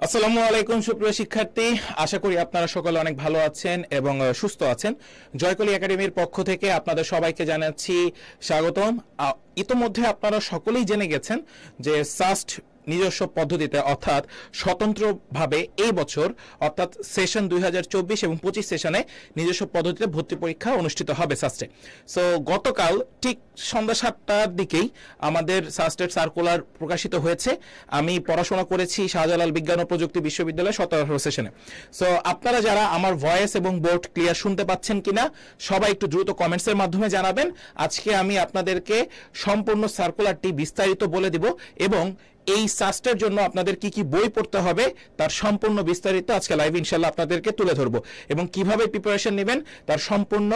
আসসালামু আলাইকুম সুপ্রিয় শিক্ষার্থী, আশা করি আপনারা সকলে অনেক ভালো আছেন এবং সুস্থ আছেন। জয়কলি একাডেমির পক্ষ থেকে আপনাদের সবাইকে জানাচ্ছি স্বাগতম। ইতোমধ্যে আপনারা সকলেই জেনে গেছেন যে সাস্ট নিজস্ব পদ্ধতিতে অর্থাৎ স্বতন্ত্রভাবে এই বছর অর্থাৎ সেশন 2024 এবং 25 সেশনে নিজস্ব পদ্ধতিতে ভর্তি পরীক্ষা অনুষ্ঠিত হবে সাস্টে। সো গতকাল ঠিক সন্ধ্যা 7টার দিকেই আমাদের সাস্টের সার্কুলার প্রকাশিত হয়েছে। আমি পড়াশোনা করেছি শাহজালাল বিজ্ঞান ও প্রযুক্তি বিশ্ববিদ্যালয় 17 সেশনে। সো আপনারা যারা আমার ভয়েস এবং বোর্ড ক্লিয়ার শুনতে পাচ্ছেন কিনা সবাই একটু দ্রুত কমেন্টসের মাধ্যমে জানাবেন। আজকে আমি আপনাদেরকে সম্পূর্ণ সার্কুলারটি বিস্তারিত বলে দিব এবং এই সাস্টের জন্য আপনাদের কি কি বই পড়তে হবে তার সম্পূর্ণ বিস্তারিত আজকে লাইভ ইনশাআল্লাহ আপনাদেরকে তুলে ধরবো এবং কিভাবে প্রিপারেশন নেবেন তার সম্পূর্ণ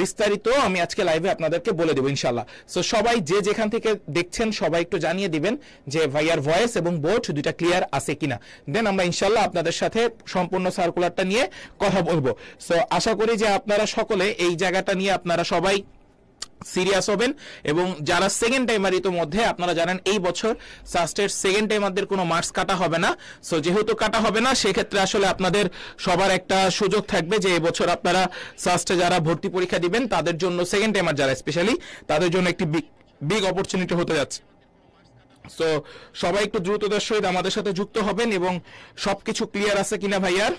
বিস্তারিত আমি আজকে লাইভে আপনাদেরকে বলে দেবো ইনশাআল্লাহ। সো সবাই যে যেখান থেকে দেখছেন সবাই একটু জানিয়ে দিবেন যে ভাইয়ার ভয়েস এবং বোর্ড দুইটা ক্লিয়ার আছে কিনা, দেন আমরা ইনশাআল্লাহ আপনাদের সাথে সম্পূর্ণ সার্কুলারটা নিয়ে কথা বলবো। সো আশা করি যে আপনারা সকলে এই জায়গাটা নিয়ে আপনারা সবাই সিরিয়াস হবেন এবং যারা সেকেন্ড টাইমার ইতোমধ্যে আপনারা জানেন এই বছর সাস্টের সেকেন্ড টাইমারদের কোনো মার্কস কাটা হবে না। সো যেহেতু কাটা হবে না সেক্ষেত্রে আসলে আপনাদের সবার একটা সুযোগ থাকবে যে এবছর আপনারা সাস্টে যারা ভর্তি পরীক্ষা দিবেন তাদের জন্য সেকেন্ড টাইমার যারা স্পেশালি তাদের জন্য একটি বিগ অপরচুনিটি হতে যাচ্ছে। সো সবাই একটু দ্রুততার সহিত আমাদের সাথে যুক্ত হবেন এবং সবকিছু ক্লিয়ার আছে কিনা ভাইয়ার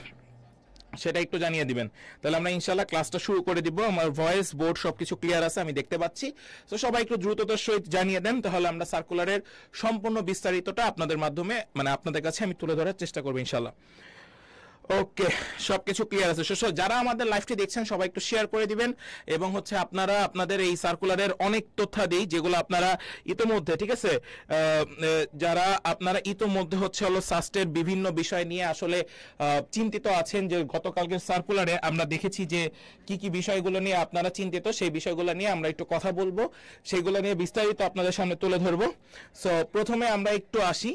সেটা একটু জানিয়ে দিবেন, তাহলে আমরা ইনশাআল্লাহ ক্লাসটা শুরু করে দিব। আমার ভয়েস বোর্ড সবকিছু ক্লিয়ার আছে আমি দেখতে পাচ্ছি। তো সবাই একটু দ্রুততার সহিত জানিয়ে দেন, তাহলে আমরা সার্কুলারের সম্পূর্ণ বিস্তারিতটা আপনাদের মাধ্যমে আপনাদের কাছে আমি তুলে ধরার চেষ্টা করবো ইনশাআল্লাহ। ওকে, সবকিছু ক্লিয়ার আছে। যারা আমাদের লাইভটি দেখছেন সবাই একটু শেয়ার করে দিবেন এবং আপনারা আপনাদের এই সার্কুলারের অনেক তথ্যাদি যেগুলো আপনারা ইতোমধ্যে ঠিক আছে যারা আপনারা ইতোমধ্যে সাস্টের বিভিন্ন বিষয় নিয়ে আসলে চিন্তিত আছেন, যে গতকালকের সার্কুলারে আমরা দেখেছি যে কি কি বিষয়গুলো নিয়ে আপনারা চিন্তিত, সেই বিষয়গুলো নিয়ে আমরা একটু কথা বলবো, সেইগুলো নিয়ে বিস্তারিত আপনাদের সামনে তুলে ধরবো। সো প্রথমে আমরা একটু আসি,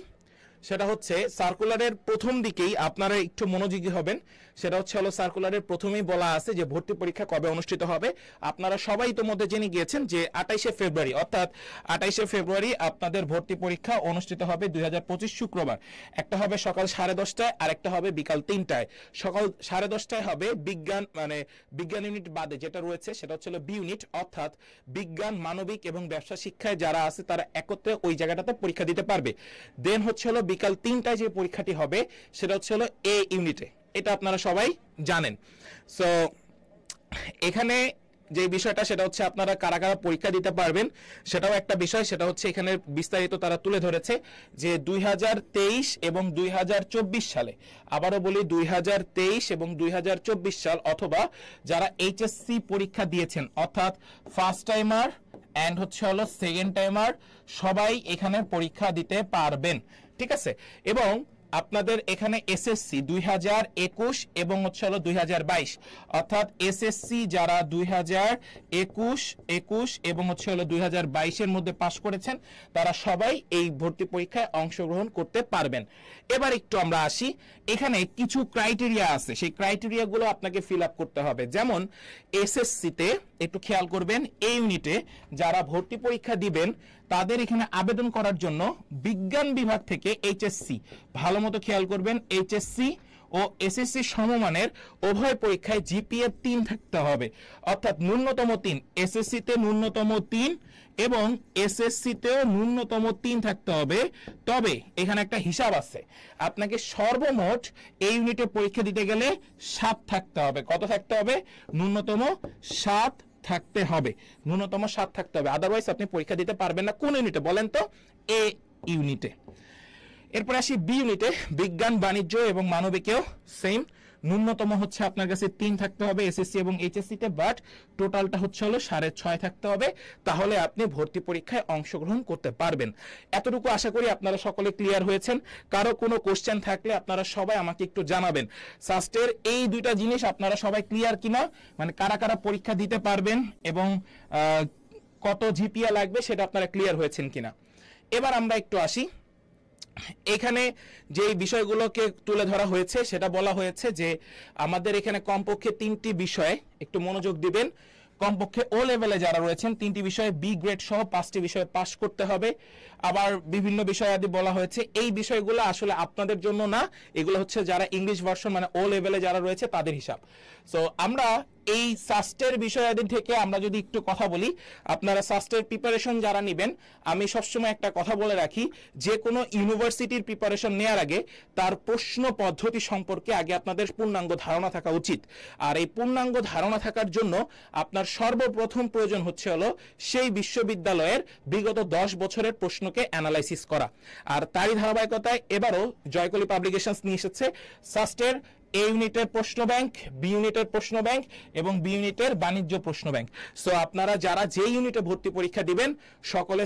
সেটা হচ্ছে সার্কুলারের প্রথম দিকেই আপনারা একটু মনোযোগী হবেন। সেটা হচ্ছে সার্কুলারের প্রথমেই বলা আছে যে ভর্তি পরীক্ষা কবে অনুষ্ঠিত হবে। আপনারা সবাই ইতোমধ্যে জেনে গিয়েছেন যে 28শে ফেব্রুয়ারি অর্থাৎ 28শে ফেব্রুয়ারি আপনাদের ভর্তি পরীক্ষা অনুষ্ঠিত হবে 2025 শুক্রবার। একটা হবে সকাল 10:30টায় আর একটা হবে বিকাল 3টায়। সকাল 10:30টায় হবে বিজ্ঞান ইউনিট বাদে যেটা রয়েছে সেটা হচ্ছে বি ইউনিট, অর্থাৎ বিজ্ঞান, মানবিক এবং ব্যবসা শিক্ষায় যারা আছে তারা একত্রে ওই জায়গাটাতে পরীক্ষা দিতে পারবে। দেন হচ্ছে বিকাল 3টায় যে পরীক্ষাটি হবে সেটা হচ্ছে এ ইউনিটে, এটা আপনারা সবাই জানেন। সো এখানে যে বিষয়টা সেটা হচ্ছে আপনারা কারা কারা পরীক্ষা দিতে পারবেন সেটাও একটা বিষয়। সেটা হচ্ছে এখানে বিস্তারিত তারা তুলে ধরেছে যে 2023 এবং 2024 সালে, আবারও বলি 2023 এবং 2024 সাল, অথবা যারা এইচএসসি পরীক্ষা দিয়েছেন অর্থাৎ first timer and second timer সবাই এখানে পরীক্ষা দিতে পারবেন, ঠিক আছে। এবং আপনাদের এখানে এসএসসি 2021 এবং 2022 অর্থাৎ এসএসসি যারা 2021 এবং 2022 এর মধ্যে পাশ করেছেন তারা সবাই এই ভর্তি পরীক্ষায় অংশগ্রহণ করতে পারবেন। এবার একটু আমরা আসি, এখানে কিছু ক্রাইটেরিয়া আছে, সেই ক্রাইটেরিয়াগুলো আপনাকে ফিল আপ করতে হবে। যেমন এসএসসিতে একটু খেয়াল করবেন, এই ইউনিটে যারা ভর্তি পরীক্ষা দিবেন তাদের এখানে আবেদন করার জন্য বিজ্ঞান বিভাগ থেকে এইচএসসি, ভালো মতো খেয়াল করবেন, এইচএসসি ও এসএসসি সমমানের উভয় পরীক্ষায় জিপিএ 3 থাকতে হবে, অর্থাৎ ন্যূনতম 3। এসএসসিতে ন্যূনতম 3 এবং এসএসসিতেও ন্যূনতম 3 থাকতে হবে। তবে এখানে একটা হিসাব আছে, আপনাকে সর্বমোট এই ইউনিটে পরীক্ষা দিতে গেলে 7 থাকতে হবে। কত থাকতে হবে? ন্যূনতম 7 থাকতে হবে, ন্যূনতম 7 থাকতে হবে, আদারওয়াইজ আপনি পরীক্ষা দিতে পারবেন না। কোন ইউনিটে বলেন তো? এ ইউনিটে। এরপর আসি বি ইউনিটে, বিজ্ঞান, বাণিজ্য এবং মানবিকেও সেম, ন্যূনতম আপনার কাছে 3 থাকতে হবে এসএসসি এবং এইচএসসি তে, বাট টোটালটা 6.5 থাকতে হবে, তাহলে আপনি ভর্তি পরীক্ষায় অংশগ্রহণ করতে পারবেন। এতটুকু আশা করি আপনারা সকলে ক্লিয়ার হয়েছেন। কারো কোনো কোশ্চেন থাকলে আপনারা সবাই আমাকে একটু জানাবেন। সাস্টের এই দুইটা জিনিস আপনারা সবাই ক্লিয়ার কিনা, কারা কারা পরীক্ষা দিতে পারবেন এবং কত জিপিএ লাগবে সেটা আপনারা ক্লিয়ার হয়েছেন কিনা। এবার আমরা একটু আসি, এখানে যে বিষয়গুলোকে তুলে ধরা হয়েছে সেটা বলা হয়েছে যে আমাদের এখানে কমপক্ষে 3টি বিষয়ে একটু মনোযোগ দিবেন। কমপক্ষে ও লেভেলে যারা রয়েছেন 3টি বিষয়ে বি গ্রেড সহ 5টি বিষয়ে পাস করতে হবে। আবার বিভিন্ন বিষয়াদি বলা হয়েছে, এই বিষয়গুলো আসলে আপনাদের জন্য না, এগুলো হচ্ছে যারা ইংলিশ ভার্সন মানে ও লেভেলে যারা রয়েছে তাদের হিসাব। সো আমরা এই সাস্টের বিষয়াদি থেকে আমরা যদি একটু কথা বলি, আপনারা সাস্টের প্রিপারেশন যারা নেবেন, আমি সবসময় একটা কথা বলে রাখি, যে কোনো ইউনিভার্সিটির প্রিপারেশন নেওয়ার আগে তার প্রশ্ন পদ্ধতি সম্পর্কে আগে আপনাদের পূর্ণাঙ্গ ধারণা থাকা উচিত। আর এই পূর্ণাঙ্গ ধারণা থাকার জন্য আপনার সর্বপ্রথম প্রয়োজন হচ্ছে হলো সেই বিশ্ববিদ্যালয়ের বিগত 10 বছরের প্রশ্নকে অ্যানালাইসিস করা। আর তারই ধারাবাহিকতায় এবারও জয়কলি পাবলিকেশনস নিয়ে এসেছে সাস্টের এ ইউনিটের প্রশ্ন ব্যাংক, বি ইউনিটের প্রশ্ন ব্যাংক এবং বি ইউনিটের বাণিজ্য প্রশ্ন ব্যাংক। সো আপনারা যারা যে ইউনিটে ভর্তি পরীক্ষা দিবেন সকলে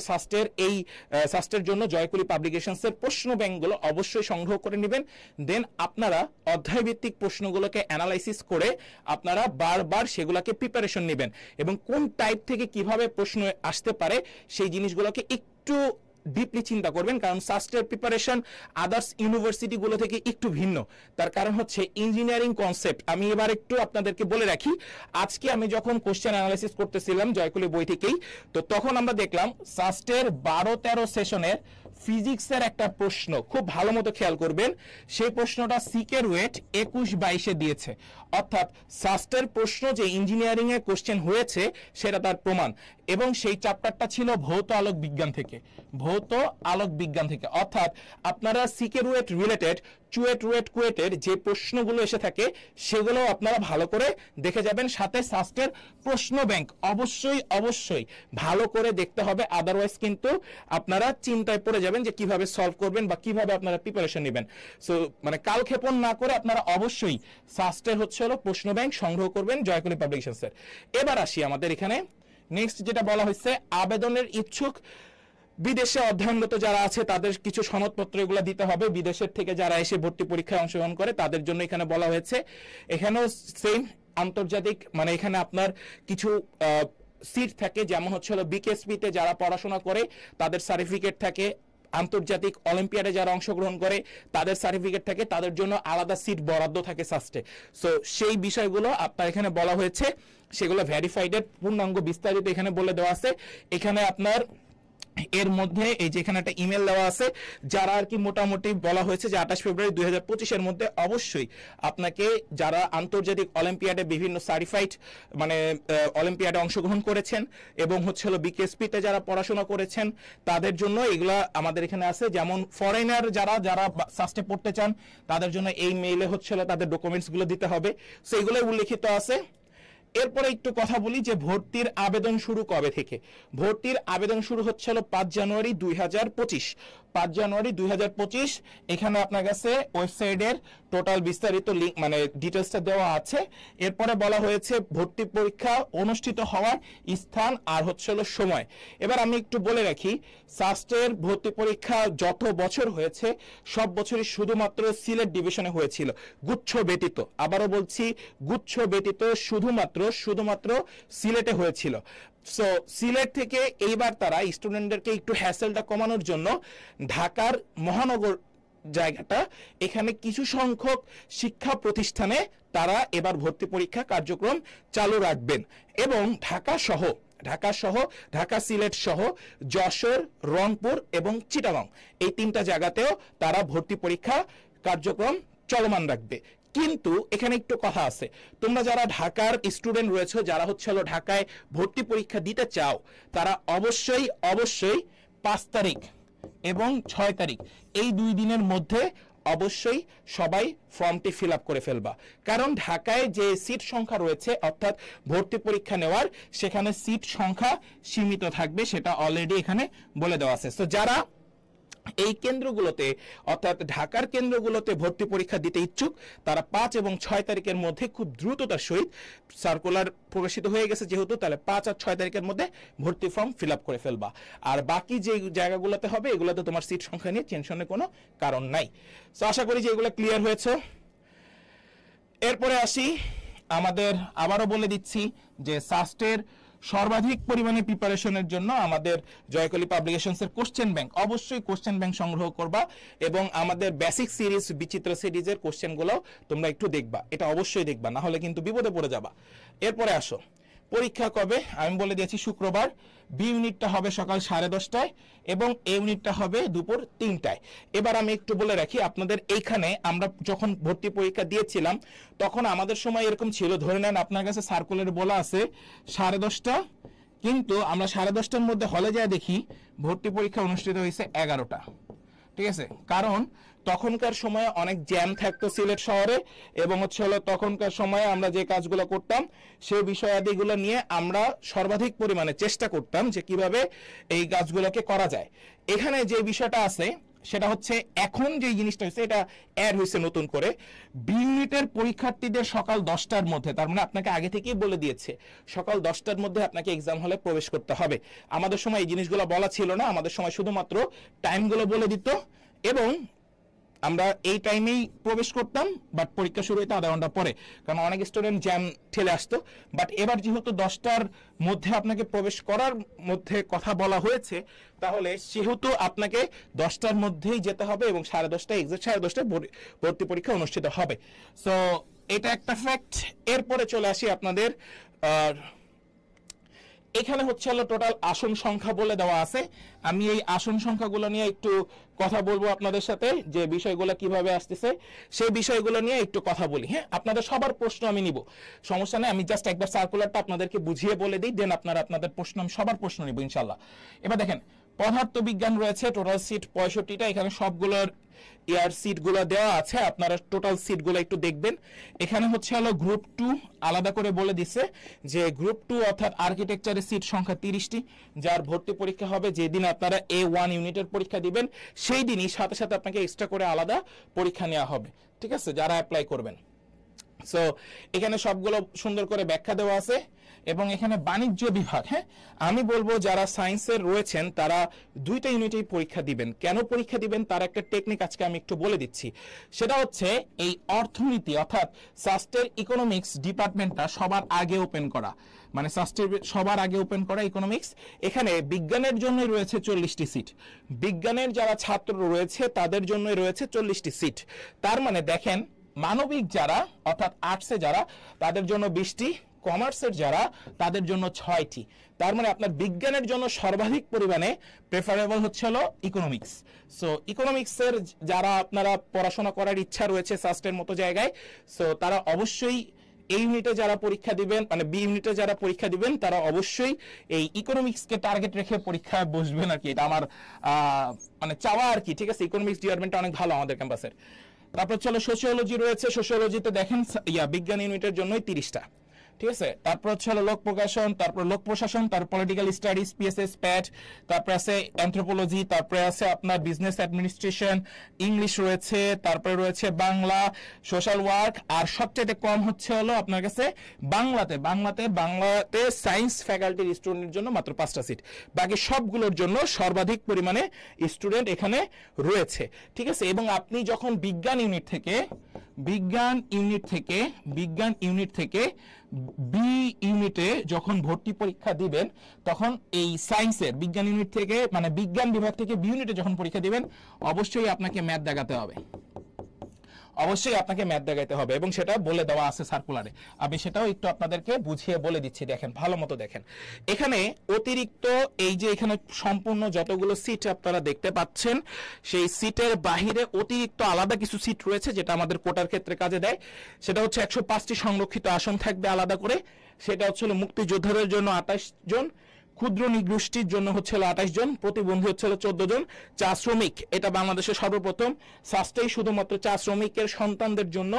সাস্টের জন্য জয়কলি পাবলিকেশনসের প্রশ্ন ব্যাংকগুলো অবশ্যই সংগ্রহ করে নেবেন। দেন আপনারা অধ্যায়ভিত্তিক প্রশ্নগুলোকে অ্যানালাইসিস করে আপনারা বারবার সেগুলোকে প্রিপারেশন নেবেন এবং কোন টাইপ থেকে কিভাবে প্রশ্ন আসতে পারে সেই জিনিসগুলোকে একটু ডিপলি চিন্তা করবেন। কারণ সাস্টের প্রিপারেশন আদার্স ইউনিভার্সিটি গুলো থেকে একটু ভিন্ন। তার কারণ হচ্ছে ইঞ্জিনিয়ারিং কনসেপ্ট। আমি এবার একটু আপনাদেরকে বলে রাখি, আজকে আমি যখন কোশ্চেন অ্যানালাইসিস করতেছিলাম জয়কলি বই থেকেই, তো তখন আমরা দেখলাম সাস্টের 12-13 সেশনের ফিজিক্সের একটা প্রশ্ন, খুব ভালো মতো খেয়াল করবেন, সেই প্রশ্নটা সিকের ওয়েট 21-22-এ দিয়েছে। অর্থাৎ সাস্টের প্রশ্ন যে ইঞ্জিনিয়ারিং এ কোশ্চেন হয়েছে সেটা তার প্রমাণ। এবং সেই চ্যাপ্টারটা ছিল ভৌত আলোক বিজ্ঞান থেকে, অর্থাৎ আপনারা সিকের ওয়েট রিলেটেড কুয়েটের যে প্রশ্নগুলো এসে থাকে সেগুলো আপনারা ভালো করে দেখে যাবেন। সাথে সাস্টের প্রশ্ন ব্যাংক অবশ্যই ভালো করে দেখতে হবে, আদারওয়াইজ কিন্তু আপনারা চিন্তায় পড়ে যাবেন যে কিভাবে সলভ করবেন বা কিভাবে আপনারা প্রিপারেশন নেবেন। সো মানে কালক্ষেপণ না করে আপনারা অবশ্যই সাস্টের হচ্ছে হলো প্রশ্ন ব্যাংক সংগ্রহ করবেন জয়কলি পাবলিকেশনসের। এবার আসি আমাদের এখানে নেক্সট যেটা বলা হয়েছে, আবেদনের ইচ্ছুক বিদেশে অধ্যয়নরত যারা আছে তাদের কিছু সনদপত্র এগুলো দিতে হবে। বিদেশের থেকে যারা এসে ভর্তি পরীক্ষায় অংশগ্রহণ করে তাদের জন্য এখানে বলা হয়েছে। এখানেও সেম আন্তর্জাতিক, মানে এখানে আপনার কিছু সিট থাকে, যেমন হচ্ছে হলো বিকেএসপিতে যারা পড়াশোনা করে তাদের সার্টিফিকেট থাকে, আন্তর্জাতিক অলিম্পিয়াডে যারা অংশগ্রহণ করে তাদের সার্টিফিকেট থাকে, তাদের জন্য আলাদা সিট বরাদ্দ থাকে সাস্টে। সো সেই বিষয়গুলো আপনার এখানে বলা হয়েছে, সেগুলো ভেরিফাইডের পূর্ণাঙ্গ বিস্তারিত এখানে বলে দেওয়া আছে। এখানে আপনার এর মধ্যে এই যে এখানে একটা ইমেল দেওয়া আছে, যারা আর কি মোটামুটি বলা হয়েছে যে 28 ফেব্রুয়ারি 2025-এর মধ্যে অবশ্যই আপনাকে যারা আন্তর্জাতিক অলিম্পিয়াডে বিভিন্ন সার্টিফাইড মানে অলিম্পিয়াডে অংশগ্রহণ করেছেন এবং হচ্ছে হলো বিকেএসপিতে যারা পড়াশোনা করেছেন তাদের জন্য এগুলা আমাদের এখানে আছে। যেমন ফরেনার যারা সাস্টে পড়তে চান তাদের জন্য এই মেইলে হচ্ছে হলো তাদের ডকুমেন্টস গুলো দিতে হবে, সো এগুলো উল্লেখিত আছে। এরপরে একটু কথা বলি যে ভর্তির আবেদন শুরু কবে থেকে। ভর্তির আবেদন শুরু হচ্ছে হলো 5 জানুয়ারি 2025। এখানে আপনার কাছে ওয়েবসাইটের টোটাল বিস্তারিত লিংক মানে ডিটেলসটা দেওয়া আছে। এরপরে বলা হয়েছে ভর্তি পরীক্ষা অনুষ্ঠিত হওয়ার স্থান আর হচ্ছে হলো সময়। এবার আমি একটু বলে রাখি, সাস্টের ভর্তি পরীক্ষা যত বছর হয়েছে সব বছরই শুধুমাত্র সিলেট ডিভিশনে হয়েছিল, গুচ্ছ ব্যতীত। আবারও বলছি, গুচ্ছ ব্যতীত শুধুমাত্র সিলেটে হয়েছিল। সো সিলেট থেকে এইবার তারা স্টুডেন্টদেরকে একটু হ্যাসেলটা কমানোর জন্য ঢাকার মহানগর জায়গাটা এখানে কিছু সংখ্যক শিক্ষা প্রতিষ্ঠানে তারা এবার ভর্তি পরীক্ষা কার্যক্রম চালু রাখবেন এবং ঢাকা সিলেট সহ যশোর, রংপুর এবং চিটাগং এই 3টা জায়গাতেও তারা ভর্তি পরীক্ষা কার্যক্রম চলমান রাখবে। কিন্তু এখানে একটু কথা আছে, তোমরা যারা ঢাকার স্টুডেন্ট রয়েছে, যারা হচ্ছে হলো ঢাকায় ভর্তি পরীক্ষা দিতে চাও, তারা অবশ্যই 5 তারিখ এবং 6 তারিখ এই 2 দিনের মধ্যে অবশ্যই সবাই ফর্মটি ফিল আপ করে ফেলবা। কারণ ঢাকায় যে সিট সংখ্যা রয়েছে অর্থাৎ ভর্তি পরীক্ষা নেওয়ার, সেখানে সিট সংখ্যা সীমিত থাকবে, সেটা অলরেডি এখানে বলে দেওয়া আছে। তো যারা এই কেন্দ্রগুলোতে অর্থাৎ ঢাকার কেন্দ্রগুলোতে ভর্তি পরীক্ষা দিতে ইচ্ছুক তারা 5 এবং 6 তারিখের মধ্যে খুব দ্রুততার সহিত, সার্কুলার প্রকাশিত হয়ে গেছে যেহেতু, তাহলে 5 আর 6 তারিখের মধ্যে ভর্তি ফর্ম ফিল আপ করে ফেলবা। আর বাকি যে জায়গাগুলোতে হবে এগুলোতে তোমার সিট সংখ্যা নিয়ে টেনশনের কোনো কারণ নাই। তো আশা করি যে এগুলো ক্লিয়ার হয়েছে। এরপরে আসি, আমাদের আবারও বলে দিচ্ছি যে সাস্টের সর্বাধিক পরিমাণে প্রিপারেশনের জন্য আমাদের জয়কলি পাবলিকেশনসের কোশ্চেন ব্যাংক, অবশ্যই কোশ্চেন ব্যাংক সংগ্রহ করবা এবং আমাদের বেসিক সিরিজ বিচিত্র সিরিজের কোশ্চেনগুলো তোমরা একটু দেখবা, এটা অবশ্যই দেখবা, না হলে কিন্তু বিপদে পড়ে যাবা। এরপরে আসো, পরীক্ষা কবে আমি বলে দিয়েছি শুক্রবার। বি ইউনিটটা হবে সকাল 10:30টায় এবং এ ইউনিটটা হবে দুপুর 3টায়। এবার আমি একটু বলে রাখি আপনাদের, এইখানে আমরা যখন ভর্তি পরীক্ষা দিয়েছিলাম তখন আমাদের সময় এরকম ছিল, ধরে নেন আপনার কাছে সার্কুলারে বলা আছে 10:30টা, কিন্তু আমরা 10:30টার মধ্যে হলে যায় দেখি ভর্তি পরীক্ষা অনুষ্ঠিত হয়েছে 11টা। ঠিক আছে, কারণ তখনকার সময়ে অনেক জ্যাম থাকতো সিলেট শহরে, এবং হলো তখনকার সময়ে আমরা যে কাজগুলো করতাম সেই বিষয়াদিগুলো নিয়ে আমরা সর্বাধিক পরিমাণে চেষ্টা করতাম যে কিভাবে এই কাজগুলোকে করা যায়। এখানে যে বিষয়টা আছে সেটা হচ্ছে এখন যে জিনিসটা হচ্ছে এটা অ্যাড হয়েছে নতুন করে, বি ইউনিটের পরীক্ষার্থীদের সকাল 10টার মধ্যে, তার মানে আপনাকে আগে থেকেই বলে দিয়েছে সকাল 10টার মধ্যে আপনাকে এক্সাম হলে প্রবেশ করতে হবে। আমাদের সময় এই জিনিসগুলো বলা ছিল না, আমাদের সময় শুধুমাত্র টাইমগুলো বলে দিত এবং আমরা এই টাইমেই প্রবেশ করতাম, বাট পরীক্ষা শুরু হইতে আধা ঘন্টা পরে, কারণ অনেক স্টুডেন্ট জ্যাম ঠেলে আসতো। বাট এবার যেহেতু 10টার মধ্যে আপনাকে প্রবেশ করার মধ্যে কথা বলা হয়েছে, তাহলে সেহেতু আপনাকে 10টার মধ্যেই যেতে হবে এবং 10:30টায় এক্সাক্ট 10:30টায় ভর্তি পরীক্ষা অনুষ্ঠিত হবে। সো এটা একটা ফ্যাক্ট। এরপরে চলে আসি আপনাদের এখানে হচ্ছে হলো টোটাল আসন সংখ্যা বলে দেওয়া আছে। আমি এই আসন সংখ্যাগুলো নিয়ে একটু কথা বলবো আপনাদের সাথে, যে বিষয়গুলো কিভাবে আসতেছে সেই বিষয়গুলো নিয়ে একটু কথা বলি। হ্যাঁ, আপনাদের সবার প্রশ্ন আমি নিব, সমস্যা নেই। আমি জাস্ট একবার সার্কুলারটা আপনাদেরকে বুঝিয়ে বলে দিই, দেন আপনাদের প্রশ্ন আমি সবার প্রশ্ন নিব ইনশাল্লাহ। এবার দেখেন, পদার্থবিজ্ঞান রয়েছে টোটাল সিট 65টা, এখানে সবগুলোর ইয়ার সিটগুলো দেওয়া আছে, আপনারা টোটাল সিটগুলো একটু দেখবেন। এখানে হচ্ছে হলো গ্রুপ 2 আলাদা করে বলে দিছে যে গ্রুপ 2 অর্থাৎ আর্কিটেকচারের সিট সংখ্যা 30টি, যার ভর্তি পরীক্ষা হবে যেদিন আপনারা A1 ইউনিটের পরীক্ষা দিবেন সেই দিনই সাথে সাথে আপনাকে এক্সট্রা করে আলাদা পরীক্ষা নেওয়া হবে। ঠিক আছে, যারা অ্যাপ্লাই করবেন। সো এখানে সবগুলো সুন্দর করে ব্যাখ্যা দেওয়া আছে। এবং এখানে বাণিজ্য বিভাগ, হ্যাঁ আমি বলবো যারা সায়েন্সের রয়েছেন তারা 2টা ইউনিটেই পরীক্ষা দিবেন। কেন পরীক্ষা দিবেন তার একটা টেকনিক আজকে আমি একটু বলে দিচ্ছি। সেটা হচ্ছে এই অর্থনীতি অর্থাৎ সাস্টের ইকোনমিক্স ডিপার্টমেন্টটা সবার আগে ওপেন করা, মানে সাস্টের সবার আগে ওপেন করা ইকোনমিক্স। এখানে বিজ্ঞানের জন্য রয়েছে 40টি সিট, বিজ্ঞানের যারা ছাত্র রয়েছে তাদের জন্য রয়েছে 40টি সিট। তার মানে দেখেন, মানবিক যারা অর্থাৎ আর্টসে যারা তাদের জন্য 20টি, কমার্সের যারা তাদের জন্য 6টি। তার মানে আপনার বিজ্ঞানের জন্য সর্বাধিক পরিমাণে প্রেফারেবল হচ্ছে হলো ইকোনমিক্স। সো ইকোনমিক্সের যারা আপনারা পড়াশোনা করার ইচ্ছা রয়েছে সাস্টের মতো জায়গায়, সো তারা অবশ্যই এই ইউনিটে যারা পরীক্ষা দিবেন, মানে বি ইউনিটে যারা পরীক্ষা দিবেন তারা অবশ্যই এই ইকোনমিক্সকে টার্গেট রেখে পরীক্ষায় বসবেন আর কি। এটা আমার মানে চাওয়া আর কি। ঠিক আছে, ইকোনমিক্স ডিপার্টমেন্টটা অনেক ভালো আমাদের ক্যাম্পাসের। তারপর চলো সোশিওলজি রয়েছে, সোশিওলজিতে দেখেন বিজ্ঞান ইউনিটের জন্যই 30টা। ঠিক আছে, তারপর হচ্ছে হলো লোক প্রকাশন, তারপর লোক প্রশাসন, তারপর পলিটিক্যাল স্টাডিজ, পিএসএস প্যাট, তারপরে আছে অ্যানথ্রোপোলজি, তারপরে আছে আপনার বিজনেস অ্যাডমিনিস্ট্রেশন, ইংলিশ রয়েছে, তারপরে রয়েছে বাংলা, সোশ্যাল ওয়ার্ক, আর সবচেয়ে কম হচ্ছে হলো আপনার কাছে বাংলাতে সায়েন্স ফ্যাকাল্টির স্টুডেন্টের জন্য মাত্র 5টা সিট। বাকি সবগুলোর জন্য সর্বাধিক পরিমাণে স্টুডেন্ট এখানে রয়েছে। ঠিক আছে, এবং আপনি যখন বিজ্ঞান ইউনিট থেকে বি ইউনিটে যখন ভর্তি পরীক্ষা দিবেন, তখন এই সায়েন্সের বিজ্ঞান ইউনিট থেকে মানে বিজ্ঞান বিভাগ থেকে বি ইউনিটে যখন পরীক্ষা দিবেন অবশ্যই আপনাকে ম্যাথ দেখাতে হবে, এবং সেটা বলে দেওয়া আছে সার্কুলারে। আমি সেটাও একটু আপনাদেরকে বুঝিয়ে বলে দিচ্ছি। দেখেন, ভালো মতো দেখেন, এখানে অতিরিক্ত এই যে এখানে সম্পূর্ণ যতগুলো সিট আপনারা দেখতে পাচ্ছেন, সেই সিটের বাহিরে অতিরিক্ত আলাদা কিছু সিট রয়েছে যেটা আমাদের কোটার ক্ষেত্রে কাজে দেয়। সেটা হচ্ছে 105টি সংরক্ষিত আসন থাকবে আলাদা করে। সেটা হচ্ছে মুক্তিযোদ্ধাদের জন্য 28 জন, ক্ষুদ্র নিগোষ্ঠীর জন্য হচ্ছে 28 জন, প্রতিবন্ধী হচ্ছে 14 জন, চা শ্রমিক, এটা বাংলাদেশে সর্বপ্রথম সাস্টেই শুধুমাত্র চা শ্রমিকের সন্তানদের জন্য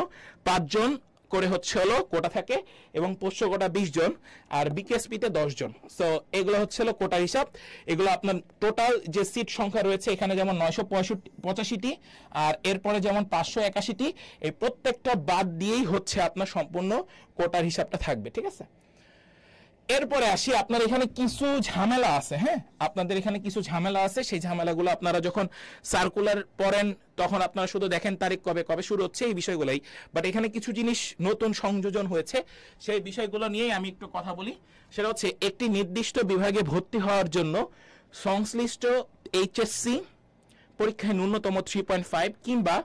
5 জন করে হচ্ছে হলো কোটা থাকে, এবং পোষ্য কোটা 20 জন, আর বিকেএসপিতে 10 জন। সো এগুলো হচ্ছে হলো কোটার হিসাব। এগুলো আপনার টোটাল যে সিট সংখ্যা রয়েছে এখানে যেমন 985টি, আর এরপরে যেমন 581টি, এই প্রত্যেকটা বাদ দিয়েই হচ্ছে আপনার সম্পূর্ণ কোটার হিসাবটা থাকবে। ঠিক আছে, এরপরে আসি, আপনার এখানে কিছু ঝামেলা আছে। হ্যাঁ, আপনাদের এখানে কিছু ঝামেলা আছে, সেই ঝামেলাগুলো আপনারা যখন সার্কুলার পড়েন তখন আপনারা শুধু দেখেন তারিখ কবে শুরু হচ্ছে এই বিষয়গুলোই, বাট এখানে কিছু জিনিস নতুন সংযোজন হয়েছে, সেই বিষয়গুলো নিয়েই আমি একটু কথা বলি। সেটা হচ্ছে একটি নির্দিষ্ট বিভাগে ভর্তি হওয়ার জন্য সংশ্লিষ্ট এইচএসসি পরীক্ষায় ন্যূনতম 3.5 কিংবা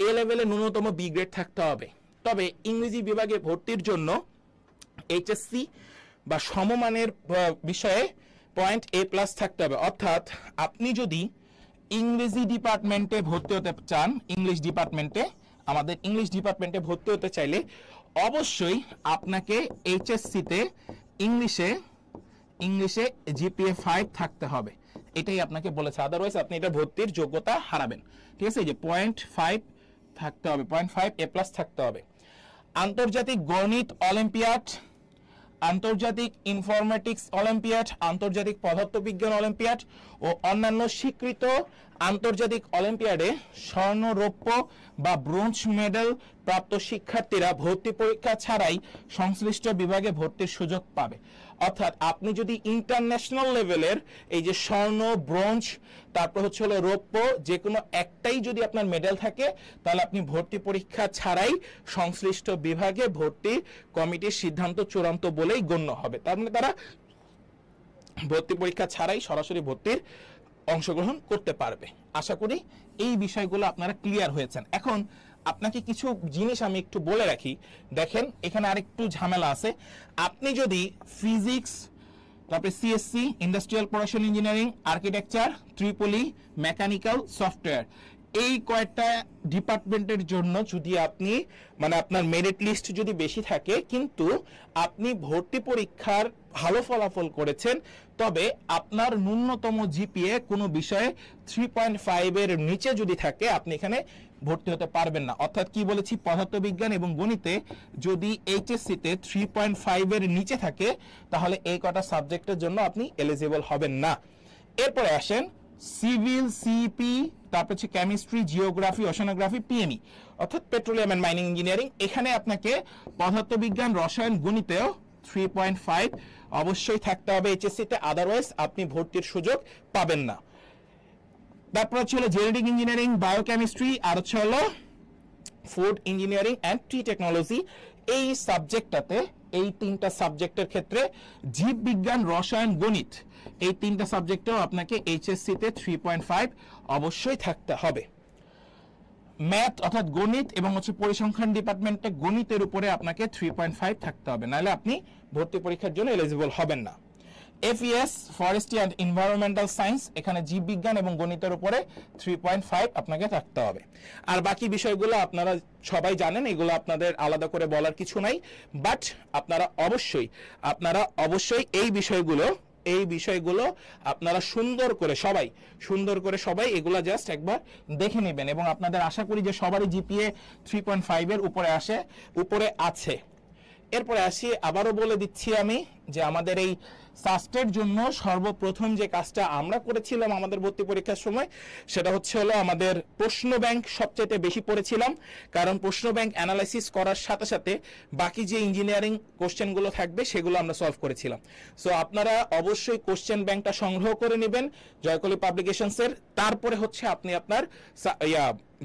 এ লেভেলে ন্যূনতম বি গ্রেড থাকতে হবে। তবে ইংরেজি বিভাগে ভর্তির জন্য এইচএসসি বা সমমানের বিষয়ে পয়েন্ট A+ থাকতে হবে। অর্থাৎ আপনি যদি ইংরেজি ডিপার্টমেন্টে ভর্তি হতে চান, ইংলিশ ডিপার্টমেন্টে, আমাদের ইংলিশ ডিপার্টমেন্টে ভর্তি হতে চাইলে অবশ্যই আপনাকে এইচএসসিতে ইংলিশে জিপিএ 5 থাকতে হবে, এটাই আপনাকে বলেছে। আদারওয়াইজ আপনি এটা ভর্তির যোগ্যতা হারাবেন। ঠিক আছে, এই যে 0.5 থাকতে হবে, 0.5 A+ থাকতে হবে। আন্তর্জাতিক গণিত অলিম্পিয়াড, আন্তর্জাতিক ইনফরমেটিক্স অলিম্পিয়াড, আন্তর্জাতিক পদার্থবিজ্ঞান অলিম্পিয়াড ও অন্যান্য স্বীকৃত আন্তর্জাতিক অলিম্পিয়াডে স্বর্ণ, রৌপ্য বা ব্রোঞ্জ মেডেল প্রাপ্ত শিক্ষার্থীরা ভর্তি পরীক্ষা ছাড়াই সংশ্লিষ্ট বিভাগে ভর্তির সুযোগ পাবে। অর্থাৎ আপনি যদি ইন্টারন্যাশনাল লেভেলের এই যে স্বর্ণ, ব্রোঞ্জ, তারপর হচ্ছে হলো রৌপ্য, যে কোনো একটাই যদি আপনার মেডেল থাকে, তাহলে আপনি ভর্তি পরীক্ষা ছাড়াই সংশ্লিষ্ট বিভাগে ভর্তি কমিটির সিদ্ধান্ত চূড়ান্ত বলেই গণ্য হবে। তার মানে তারা ভর্তি পরীক্ষা ছাড়াই সরাসরি ভর্তির অংশগ্রহণ করতে পারবে। আশা করি এই বিষয়গুলো আপনারা ক্লিয়ার হয়েছেন। এখন আপনাকে কিছু জিনিস আমি একটু বলে রাখি। দেখেন, এখানে আরেকটু ঝামেলা আছে। আপনি যদি ফিজিক্স, তারপরে CSC, industrial production engineering, architecture, Tripoli, mechanical, software, এই কয়েকটা ডিপার্টমেন্টের জন্য যদি আপনি মানে আপনার মেরিট লিস্ট যদি বেশি থাকে, কিন্তু আপনি ভর্তি পরীক্ষার ভালো ফলাফল করেছেন, তবে আপনার ন্যূনতম জিপিএ কোনো বিষয়ে 3.5 এর নিচে যদি থাকে, আপনি এখানে ভর্তি হতে পারবেন না। অর্থাৎ কি বলেছি, পদার্থবিজ্ঞান এবং গণিতে যদি এইচএসসিতে 3.5 এর নিচে থাকে, তাহলে এই কটা সাবজেক্টের জন্য আপনি এলিজিবল হবেন না। এরপরে আসেন সিভিল, সিপি, তারপর হচ্ছে কেমিস্ট্রি, জিওগ্রাফি, ওশানোগ্রাফি, পিএমই অর্থাৎ পেট্রোলিয়াম এন্ড মাইনিং ইঞ্জিনিয়ারিং। এখানে আপনাকে পদার্থবিজ্ঞান, রসায়ন, গণিতেও 3.5 অবশ্যই থাকতে হবে এইচএসসিতে, আদারওয়াইজ আপনি ভর্তির সুযোগ পাবেন না। তারপর হচ্ছে হলো জেনেটিক ইঞ্জিনিয়ারিং, বায়োকেমিস্ট্রি, আর হচ্ছে হলো food engineering and tree technology. এই সাবজেক্টটাতে, এই তিনটা সাবজেক্টের ক্ষেত্রে জীববিজ্ঞান, রসায়ন, গণিত, এই তিনটা সাবজেক্টেও আপনাকে এইচএসসিতে 3.5 অবশ্যই থাকতে হবে। ম্যাথ অর্থাৎ গণিত এবং হচ্ছে পরিসংখ্যান ডিপার্টমেন্টে গণিতের উপরে আপনাকে 3.5 থাকতে হবে, নাহলে আপনি ভর্তি পরীক্ষার জন্য এলিজিবল হবেন না। FeS, forestry and environmental science, এখানে জীববিজ্ঞান এবং গণিতের উপরে 3.5 আপনাকে থাকতে হবে। আর বাকি বিষয়গুলো আপনারা সবাই জানেন, এগুলো আপনাদের আলাদা করে বলার কিছু নাই। বাট আপনারা অবশ্যই এই বিষয়গুলো আপনারা সুন্দর করে সবাই এগুলা জাস্ট একবার দেখে নেবেন, এবং আপনাদের আশা করি যে সবারই জিপিএ 3.5 এর উপরে আছে। এরপরে আসি, আবারও বলে দিচ্ছি আমি যে আমাদের এই সাস্টের জন্য সর্বপ্রথম যে কাজটা আমরা করেছিলাম আমাদের ভর্তি পরীক্ষার সময়, সেটা হচ্ছে হলো আমাদের প্রশ্ন ব্যাংক সবচেয়ে বেশি পড়েছিলাম, কারণ প্রশ্ন ব্যাংক অ্যানালাইসিস করার সাথে সাথে বাকি যে ইঞ্জিনিয়ারিং কোশ্চেনগুলো থাকবে সেগুলো আমরা সলভ করেছিলাম। সো আপনারা অবশ্যই কোশ্চেন ব্যাংকটা সংগ্রহ করে নেবেন জয়কলি পাবলিকেশনসের। তারপরে হচ্ছে আপনি আপনার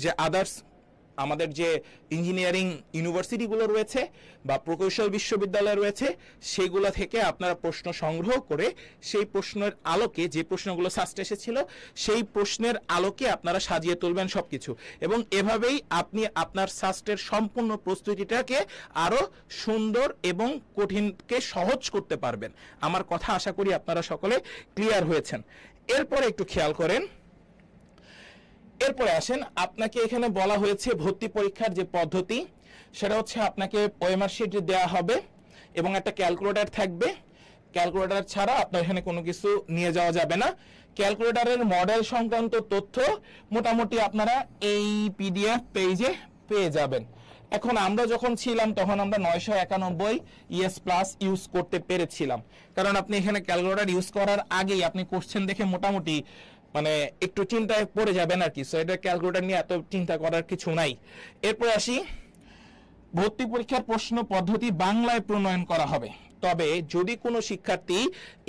যে আদার্স আমাদের যে ইঞ্জিনিয়ারিং ইউনিভার্সিটিগুলো রয়েছে বা প্রকৌশল বিশ্ববিদ্যালয় রয়েছে, সেগুলো থেকে আপনারা প্রশ্ন সংগ্রহ করে সেই প্রশ্নের আলোকে, যে প্রশ্নগুলো সাস্টে এসেছিল সেই প্রশ্নের আলোকে আপনারা সাজিয়ে তুলবেন সবকিছু, এবং এভাবেই আপনি আপনার সাস্টের সম্পূর্ণ প্রস্তুতিটাকে আরো সুন্দর এবং কঠিনকে সহজ করতে পারবেন। আমার কথা আশা করি আপনারা সকলে ক্লিয়ার হয়েছেন। এরপরে একটু খেয়াল করেন, এরপরে আসেন, আপনাকে এখানে বলা হয়েছে ভর্তি পরীক্ষার যে পদ্ধতি, সেটা হচ্ছে আপনাকে ওএমআর শিট দেওয়া হবে এবং একটা ক্যালকুলেটর থাকবে। ক্যালকুলেটর ছাড়া আপনার এখানে কোনো কিছু নিয়ে যাওয়া যাবে না। ক্যালকুলেটরের মডেল সংক্রান্ত তথ্য মোটামুটি আপনারা এই পিডিএফ পেজে পেয়ে যাবেন। এখন আমরা যখন ছিলাম তখন আমরা 991 ES প্লাস ইউজ করতে পেরেছিলাম, কারণ আপনি এখানে ক্যালকুলেটর ইউজ করার আগেই আপনি কোশ্চেন দেখে মোটামুটি মানে একটু চিন্তায় পড়ে যাবেন আর কি। সো এটা ক্যালকুলেটর নিয়ে এত চিন্তা করার কিছু নাই। এরপর আসি, ভর্তি পরীক্ষার প্রশ্ন পদ্ধতি বাংলায় প্রণয়ন করা হবে, তবে যদি কোনো শিক্ষার্থী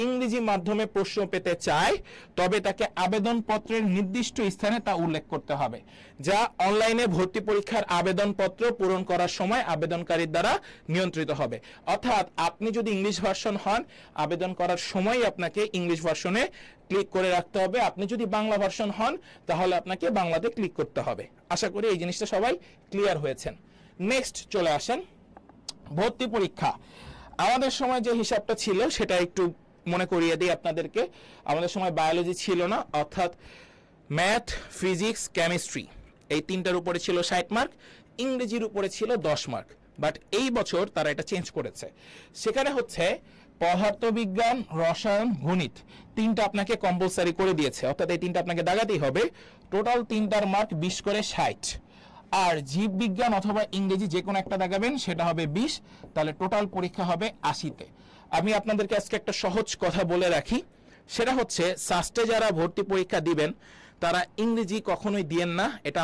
ইংরেজি মাধ্যমে প্রশ্ন পেতে চায় তবে তাকে আবেদনপত্রের নির্দিষ্ট স্থানে তা উল্লেখ করতে হবে, যা অনলাইনে ভর্তি পরীক্ষার আবেদনপত্র পূরণ করার সময় আবেদনকারীর দ্বারা নিয়ন্ত্রিত হবে। অর্থাৎ আপনি যদি ইংলিশ ভার্সন হন, আবেদন করার সময় আপনাকে ইংলিশ ভার্সনে ক্লিক করে রাখতে হবে। আপনি যদি বাংলা ভার্সন হন তাহলে আপনাকে বাংলাতে ক্লিক করতে হবে। আশা করি এই জিনিসটা সবাই ক্লিয়ার হয়েছেন। নেক্সট চলে আসেন ভর্তি পরীক্ষা। আমাদের সময় যে হিসাবটা ছিল সেটা একটু মনে করিয়ে দিই আপনাদেরকে। আমাদের সময় বায়োলজি ছিল না, অর্থাৎ ম্যাথ, ফিজিক্স, কেমিস্ট্রি এই তিনটার উপরে ছিল 60 মার্ক, ইংরেজির উপরে ছিল 10 মার্ক। বাট এই বছর তারা এটা চেঞ্জ করেছে, সেখানে হচ্ছে পদার্থবিজ্ঞান, রসায়ন, গণিত তিনটা আপনাকে কম্পালসারি করে দিয়েছে, অর্থাৎ এই তিনটা আপনাকে দাগাতেই হবে। টোটাল তিনটার মার্ক 20 করে 60, আর জীববিজ্ঞান অথবা ইংরেজি যে কোনো একটা দাগাবেন সেটা হবে 20, তাহলে টোটাল পরীক্ষা হবে 80-তে। আমি আপনাদেরকে আজকে একটা সহজ কথা বলে রাখি, সেটা হচ্ছে সাস্টে যারা ভর্তি পরীক্ষা দিবেন তারা ইংরেজি কখনোই দিয়েন না। এটা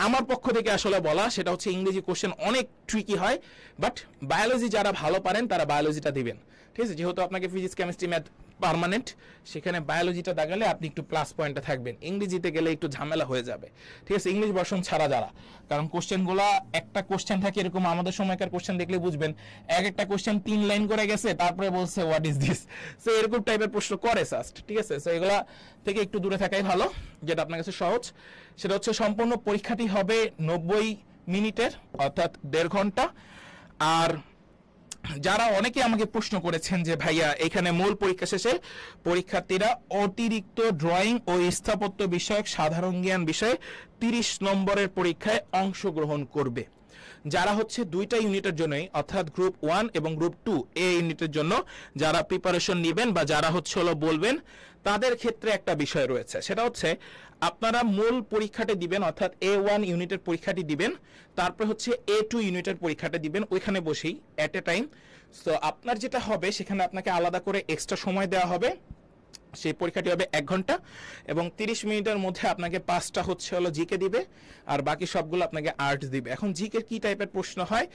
আমার পক্ষ থেকে আসলে বলা, সেটা হচ্ছে ইংরেজি কোশ্চেন অনেক ট্রিকি হয়, বাট বায়োলজি যারা ভালো পারেন তারা বায়োলজিটা দিবেন, ঠিক আছে। যেহেতু আপনাকে ফিজিক্স, কেমিস্ট্রি, ম্যাথ পার্মানেন্ট, সেখানে বায়োলজিটা দাগালে আপনি একটু প্লাস পয়েন্টে থাকবেন, ইংরেজিতে গেলে একটু ঝামেলা হয়ে যাবে, ঠিক আছে, ইংলিশ ভার্সন ছাড়া যারা। কারণ কোশ্চেনগুলো একটা কোশ্চেন থাকে এরকম, আমাদের সময়কার কোশ্চেন দেখলে বুঝবেন একটা কোশ্চেন 3 লাইন করে গেছে, তারপরে বলছে হোয়াট ইজ দিস, সো এরকম টাইপের প্রশ্ন করে সাস্ট, ঠিক আছে। সো এগুলা থেকে একটু দূরে থাকাই ভালো। যেটা আপনার কাছে সহজ সেটা হচ্ছে সম্পূর্ণ পরীক্ষাটি হবে 90 মিনিটের, অর্থাৎ 1.5 ঘন্টা। আর যারা অনেকে আমাকে প্রশ্ন করেছেন যে ভাইয়া এখানে মূল পরীক্ষা শেষে পরীক্ষার্থীরা অতিরিক্ত ড্রয়িং ও স্থাপত্য বিষয়ক সাধারণ জ্ঞান বিষয়ে 30 নম্বরের পরীক্ষায় অংশগ্রহণ করবে, যারা হচ্ছে দুইটা ইউনিটের জন্যই, অর্থাৎ গ্রুপ 1 এবং গ্রুপ 2 এই ইউনিটের জন্য যারা প্রিপারেশন নেবেন বা যারা হচ্ছে বলবেন, তাদের ক্ষেত্রে একটা বিষয় রয়েছে, সেটা হচ্ছে আপনারা মূল পরীক্ষাটি দিবেন, অর্থাৎ A1 ইউনিটের পরীক্ষাটি দিবেন, তারপর হচ্ছে A2 ইউনিটের পরীক্ষাটা দিবেন ওইখানে বসেই এট এ টাইম। সো আপনার যেটা হবে সেখানে আপনাকে আলাদা করে এক্সট্রা সময় দেওয়া হবে, সেই পরীক্ষাটি হবে 1 ঘন্টা এবং 30 মিনিটের মধ্যে আপনাকে 5টা হচ্ছে জিকে দিবে, আর বাকি সবগুলো আপনাকে আর্টস দিবে। এখন জিকে কি টাইপের প্রশ্ন হয়,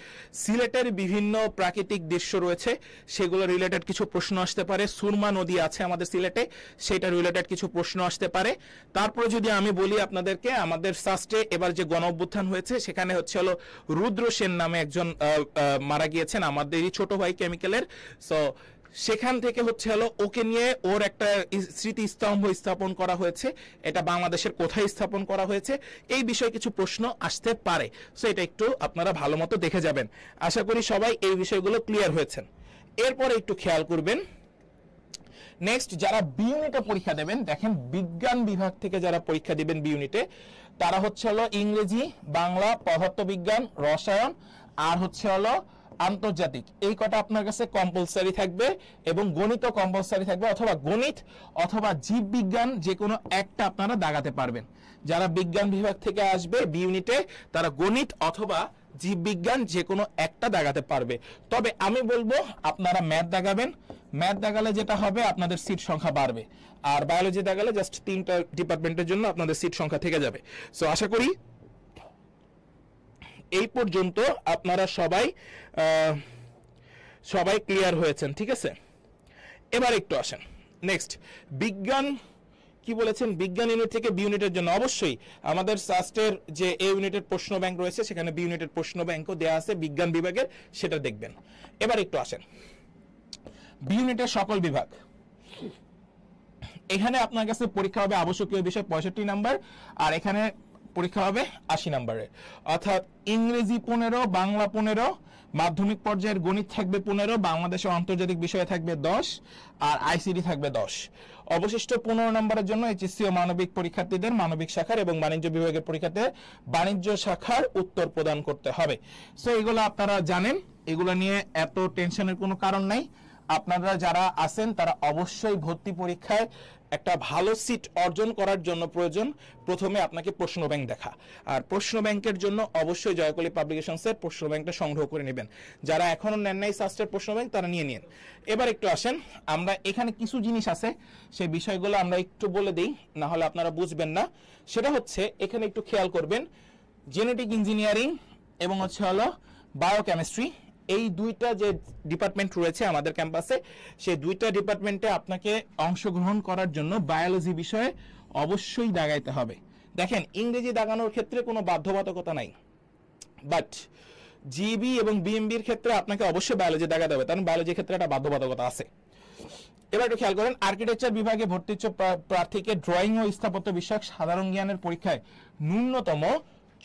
সিলেটের বিভিন্ন প্রাকৃতিক দৃশ্য রয়েছে সেগুলো রিলেটেড কিছু প্রশ্ন আসতে পারে, সুরমা নদী আছে আমাদের সিলেটে, সেটা রিলেটেড কিছু প্রশ্ন আসতে পারে। তারপরে যদি আমি বলি আপনাদেরকে, আমাদের সাস্টে এবার যে গণ অভ্যুত্থান হয়েছে সেখানে হচ্ছে রুদ্র সেন নামে একজন মারা গিয়েছেন, আমাদেরই ছোট ভাই কেমিক্যালের। সো সেখান থেকে হচ্ছে ওকে নিয়ে ওর একটা স্মৃতিস্তম্ভ স্থাপন করা হয়েছে, এটা বাংলাদেশের কোথায় স্থাপন করা হয়েছে, এই বিষয়ে কিছু প্রশ্ন আসতে পারে। সো এটা একটু আপনারা ভালো মতো দেখে যাবেন। আশা করি সবাই এই বিষয়গুলো ক্লিয়ার হয়েছেন। এরপরে একটু খেয়াল করবেন, নেক্সট যারা বি ইউনিটে পরীক্ষা দেবেন, দেখেন বিজ্ঞান বিভাগ থেকে যারা পরীক্ষা দিবেন বি ইউনিটে, তারা হচ্ছে ইংরেজি, বাংলা, পদার্থবিজ্ঞান, রসায়ন আর হচ্ছে আন্তর্জাতিক, এই কটা আপনার কাছে কম্পালসারি থাকবে, এবং গণিত কম্পালসারি থাকবে, অথবা গণিত অথবা জীববিজ্ঞান যে কোনো একটা আপনারা দাগাতে পারবেন। যারা বিজ্ঞান বিভাগ থেকে আসবে বি ইউনিটে তারা গণিত অথবা জীববিজ্ঞান যে কোনো একটা দাগাতে পারবে। তবে আমি বলবো আপনারা ম্যাথ দাগাবেন, ম্যাথ দাগালে যেটা হবে আপনাদের সিট সংখ্যা বাড়বে, আর বায়োলজি দাগালে জাস্ট 3টা ডিপার্টমেন্টের জন্য আপনাদের সিট সংখ্যা থেকে যাবে। সো আশা করি এই পর্যন্ত আপনারা সবাই ক্লিয়ার হয়েছেন, ঠিক আছে। এবার একটু আসেন নেক্সট, বিজ্ঞান কি বলেছেন, বিজ্ঞান ইউনিট থেকে বি ইউনিটের জন্য অবশ্যই আমাদের সাস্টের যে এ ইউনিটের প্রশ্ন ব্যাংক রয়েছে সেখানে বি ইউনিটের প্রশ্ন ব্যাংকও দেওয়া আছে বিজ্ঞান বিভাগের, সেটা দেখবেন। এবার একটু আসেন বি ইউনিটের সকল বিভাগ, এখানে আপনার কাছে পরীক্ষা হবে আবশ্যকীয় বিষয় 65 নাম্বার, আর এখানে পরীক্ষা হবে 80 নাম্বারের, অর্থাৎ ইংরেজি 15, বাংলা 15, মাধ্যমিক পর্যায়ের গণিত থাকবে 15, বাংলাদেশের আন্তর্জাতিক বিষয়ে থাকবে 10, আর আইসিডি থাকবে 10। অবশিষ্ট 15 নম্বরের জন্য এইচএসসি ও মানবিক পরীক্ষার্থীদের মানবিক শাখার এবং বাণিজ্য বিভাগের পরীক্ষাতে বাণিজ্য শাখার উত্তর প্রদান করতে হবে। সো এগুলো আপনারা জানেন, এগুলো নিয়ে এত টেনশনের কোনো কারণ নাই। আপনারা যারা আছেন তারা অবশ্যই ভর্তি পরীক্ষায় একটা ভালো সিট অর্জন করার জন্য প্রয়োজন প্রথমে আপনাকে প্রশ্ন ব্যাংক দেখা, আর প্রশ্ন ব্যাংকের জন্য অবশ্যই জয়কলি পাবলিকেশনসের প্রশ্ন ব্যাংকটা সংগ্রহ করে নেবেন। যারা এখনো নেন নাই সাস্টের প্রশ্ন ব্যাংক তারা নিয়ে নিন। এবার একটু আসেন, আমরা এখানে কিছু জিনিস আছে সেই বিষয়গুলো আমরা একটু বলে দিই, না হলে আপনারা বুঝবেন না। সেটা হচ্ছে এখানে একটু খেয়াল করবেন, জেনেটিক ইঞ্জিনিয়ারিং এবং হচ্ছে বায়োকেমিস্ট্রি, এই দুইটা যে ডিপার্টমেন্ট রয়েছে আমাদের ক্যাম্পাসে, সেই দুইটা ডিপার্টমেন্টে আপনাকে অংশগ্রহণ করার জন্য বায়োলজি বিষয়ে অবশ্যই দাগাইতে হবে। দেখেন ইংরেজি দাগানোর ক্ষেত্রে কোনো বাধ্যবাধকতা নাই, বাট জিবি এবং বিএমবির ক্ষেত্রে আপনাকে অবশ্যই বায়োলজি দাগাতে হবে, কারণ বায়োলজির ক্ষেত্রে একটা বাধ্যবাধকতা আছে। এবার একটু খেয়াল করেন, আর্কিটেকচার বিভাগে ভর্তি ইচ্ছুক প্রার্থীকে ড্রয়িং ও স্থাপত্য বিষয়ক সাধারণ জ্ঞানের পরীক্ষায় ন্যূনতম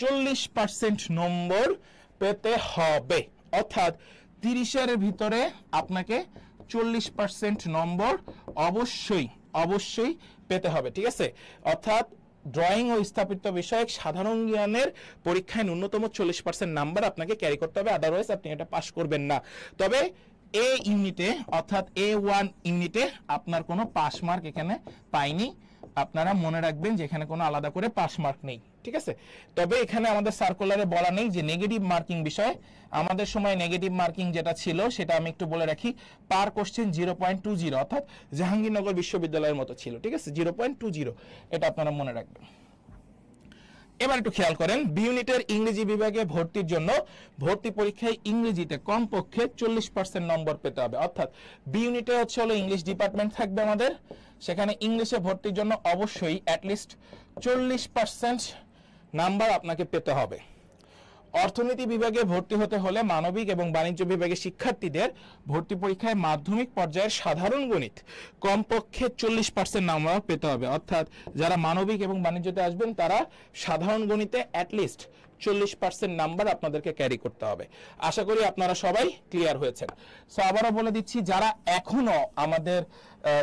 40% নম্বর পেতে হবে, অর্থাৎ 30-এর ভিতরে আপনাকে 40% নম্বর অবশ্যই পেতে হবে, ঠিক আছে। অর্থাৎ ড্রয়িং ও স্থাপত্য বিষয়ক সাধারণ জ্ঞানের পরীক্ষায় ন্যূনতম 40% নাম্বার আপনাকে ক্যারি করতে হবে, আদারওয়াইজ আপনি এটা পাস করবেন না। তবে এ ইউনিটে অর্থাৎ A1 ইউনিটে আপনার কোনো পাস মার্ক এখানে পাইনি, আপনারা মনে রাখবেন যে এখানে কোনো আলাদা করে পাস মার্ক নেই, ঠিক আছে। তবে এখানে আমাদের সার্কুলারে বলা নেই যে নেগেটিভ মার্কিং বিষয়। আমাদের সময় নেগেটিভ মার্কিং যেটা ছিল সেটা আমি একটু বলে রাখি, পার কোশ্চেন 0.20, অর্থাৎ জাহাঙ্গীরনগর বিশ্ববিদ্যালয়ের মতো ছিল, ঠিক আছে, 0.20, এটা আপনারা মনে রাখবেন। এবার একটু খেয়াল করেন, বি ইউনিটের ইংরেজি বিভাগে ভর্তির জন্য ভর্তি পরীক্ষায় ইংরেজিতে কমপক্ষে 40% নম্বর পেতে হবে। অর্থাৎ বি ইউনিটে হচ্ছে হলো ইংলিশ ডিপার্টমেন্ট থাকবে আমাদের, সেখানে ইংলিশে ভর্তির জন্য অবশ্যই অ্যাটলিস্ট 40% নাম্বার আপনাকে পেতে হবে। অর্থনীতি বিভাগে ভর্তি হতে হলে মানবিক এবং বাণিজ্য বিভাগের শিক্ষার্থীদের ভর্তি পরীক্ষায় মাধ্যমিক পর্যায়ের সাধারণ গণিত কমপক্ষে 40% নাম্বার পেতে হবে। অর্থাৎ যারা মানবিক এবং বাণিজ্যতে আসবেন তারা সাধারণ গণিতে অ্যাটলিস্ট 40% নাম্বার আপনাদেরকে ক্যারি করতে হবে। আশা করি আপনারা সবাই ক্লিয়ার হয়েছেন। সো আবারও বলে দিচ্ছি, যারা এখনো আমাদের